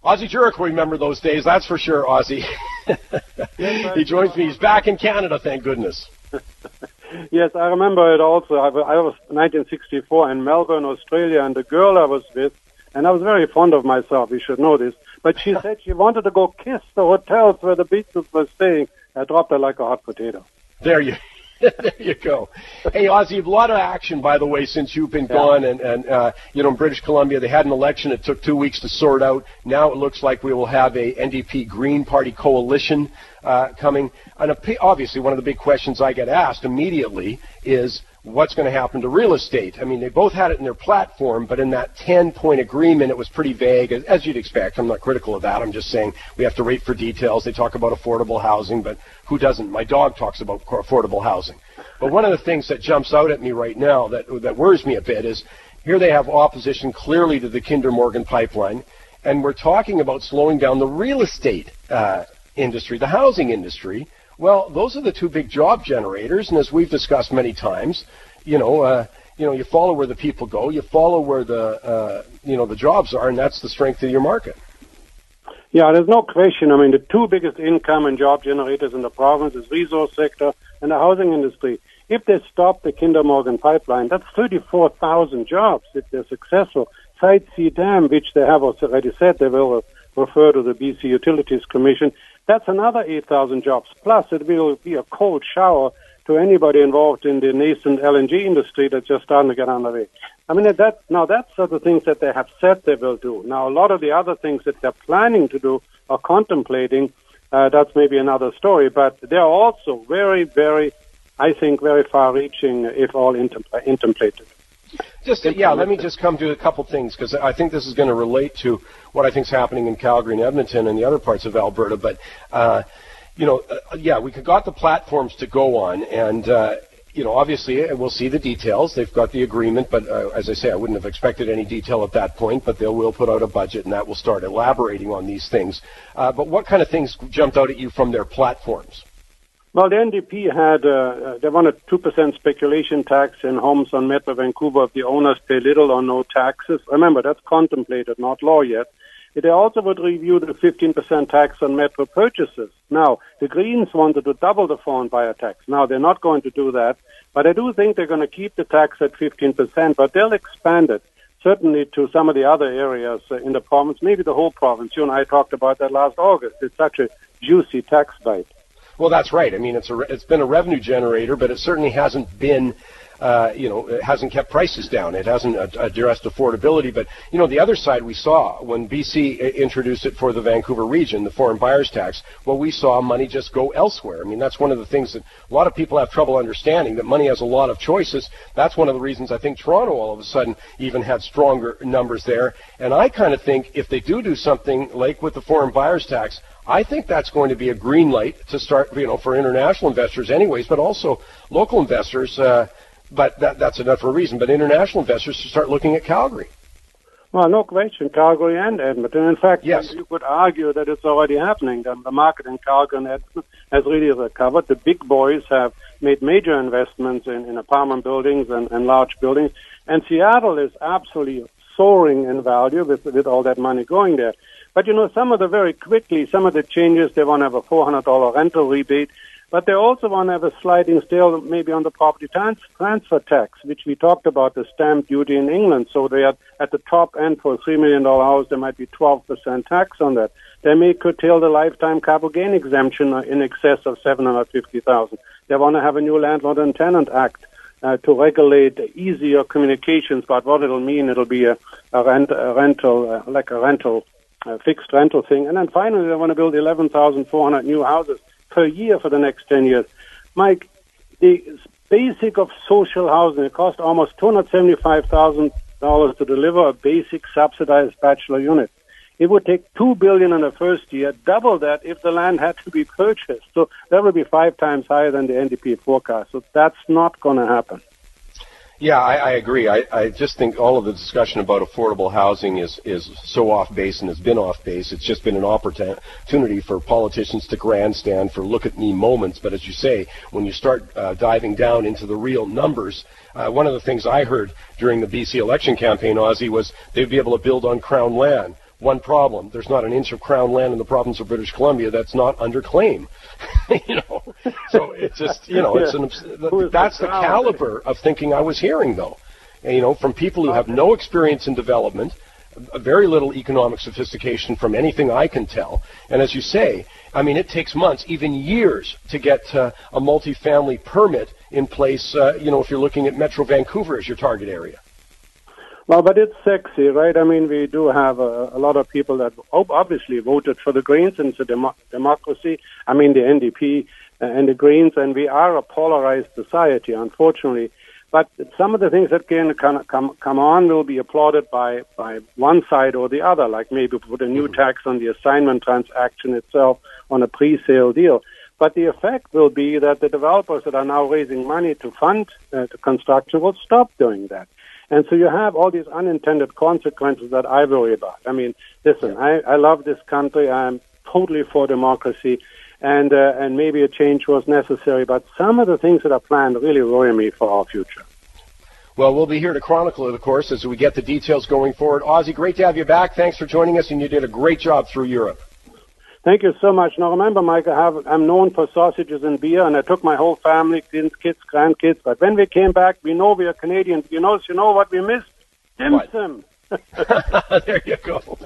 Ozzie Jurek will remember those days, that's for sure, Ozzie. He joins me. He's back in Canada, thank goodness. Yes, I remember it also. I was 1964 in Melbourne, Australia, and the girl I was with, and I was very fond of myself, you should know this, but she said she wanted to go kiss the hotels where the Beatles were staying. I dropped her like a hot potato. There you go. Hey, Ozzie, a lot of action, by the way, since you've been gone. And in British Columbia, they had an election. It took 2 weeks to sort out. Now it looks like we will have a NDP Green Party coalition coming. And obviously, one of the big questions I get asked immediately is, what's going to happen to real estate? I mean, they both had it in their platform, but in that 10-point agreement, it was pretty vague, as you'd expect. I'm not critical of that. I'm just saying we have to wait for details. They talk about affordable housing, but who doesn't? My dog talks about affordable housing. But one of the things that jumps out at me right now that worries me a bit is here they have opposition clearly to the Kinder Morgan pipeline, and we're talking about slowing down the real estate industry, the housing industry. Well, those are the two big job generators, and as we've discussed many times, you follow where the people go, you follow where the jobs are, and that's the strength of your market. Yeah, there's no question. I mean, the two biggest income and job generators in the province is resource sector and the housing industry. If they stop the Kinder Morgan pipeline, that's 34,000 jobs if they're successful. Site C Dam, which they have already said they will refer to the BC Utilities Commission, that's another 8,000 jobs. Plus, it will be a cold shower to anybody involved in the nascent LNG industry that's just starting to get underway. I mean, that's the things that they have said they will do. Now, a lot of the other things that they're planning to do or contemplating, that's maybe another story, but they're also very, very, I think, very far-reaching if all contemplated. Let me just come to a couple things, because I think this is going to relate to what I think is happening in Calgary and Edmonton and the other parts of Alberta. But, we got the platforms to go on, and, obviously we'll see the details. They've got the agreement, but as I say, I wouldn't have expected any detail at that point, but they will put out a budget, and that will start elaborating on these things. But what kind of things jumped out at you from their platforms? Well, the NDP had, they wanted 2% speculation tax in homes on Metro Vancouver if the owners pay little or no taxes. Remember, that's contemplated, not law yet. They also would review the 15% tax on Metro purchases. Now, the Greens wanted to double the foreign buyer tax. Now, they're not going to do that, but I do think they're going to keep the tax at 15%, but they'll expand it, certainly to some of the other areas in the province, maybe the whole province. You and I talked about that last August. It's such a juicy tax bite. Well, that's right. I mean, it's been a revenue generator, but it certainly hasn't been, it hasn't kept prices down. It hasn't addressed affordability. But, the other side we saw when BC introduced it for the Vancouver region, the foreign buyers tax, well, we saw money just go elsewhere. I mean, that's one of the things that a lot of people have trouble understanding, that money has a lot of choices. That's one of the reasons I think Toronto all of a sudden even had stronger numbers there. And I kind of think if they do something like with the foreign buyers tax, I think that's going to be a green light to start, for international investors anyways, but also local investors, but that's enough for a reason, but international investors to start looking at Calgary. Well, no question, Calgary and Edmonton. In fact, yes, you could argue that it's already happening. The market in Calgary and Edmonton has really recovered. The big boys have made major investments in apartment buildings and large buildings, and Seattle is absolutely soaring in value with all that money going there. But, some of the changes, they want to have a $400 rental rebate, but they also want to have a sliding scale maybe on the property transfer tax, which we talked about, the stamp duty in England. So they are at the top end for a $3 million house, there might be 12% tax on that. They may curtail the lifetime capital gain exemption in excess of $750,000. They want to have a new landlord and tenant act to regulate easier communications about what it'll mean. It'll be a fixed rental thing. And then finally, they want to build 11,400 new houses per year for the next 10 years. Mike, the basic of social housing, it costs almost $275,000 to deliver a basic subsidized bachelor unit. It would take $2 billion in the first year, double that if the land had to be purchased. So that would be 5 times higher than the NDP forecast. So that's not going to happen. Yeah, I agree. I just think all of the discussion about affordable housing is so off base and has been off base. It's just been an opportunity for politicians to grandstand for look-at-me moments. But as you say, when you start diving down into the real numbers, one of the things I heard during the BC election campaign, Ozzie, was they'd be able to build on Crown land. one problem. There's not an inch of crown land in the province of British Columbia that's not under claim. So it's just, that's the caliber of thinking I was hearing, though. And, from people who have no experience in development, very little economic sophistication from anything I can tell. And as you say, I mean, it takes months, even years, to get a multifamily permit in place, if you're looking at Metro Vancouver as your target area. Well, but it's sexy, right? I mean, we do have a lot of people that obviously voted for the Greens, and it's a democracy. I mean, the NDP and the Greens, and we are a polarized society, unfortunately. But some of the things that can come on will be applauded by one side or the other, like maybe put a new tax on the assignment transaction itself on a pre-sale deal. But the effect will be that the developers that are now raising money to fund the construction will stop doing that. And so you have all these unintended consequences that I worry about. I mean, listen, I love this country. I'm totally for democracy. And maybe a change was necessary. But some of the things that are planned really worry me for our future. Well, we'll be here to chronicle it, of course, as we get the details going forward. Ozzie, great to have you back. Thanks for joining us, and you did a great job through Europe. Thank you so much. Now, remember, Mike, I'm known for sausages and beer, and I took my whole family, kids, grandkids. But when we came back, we know we are Canadians. You know what we missed? Dim sum. There you go.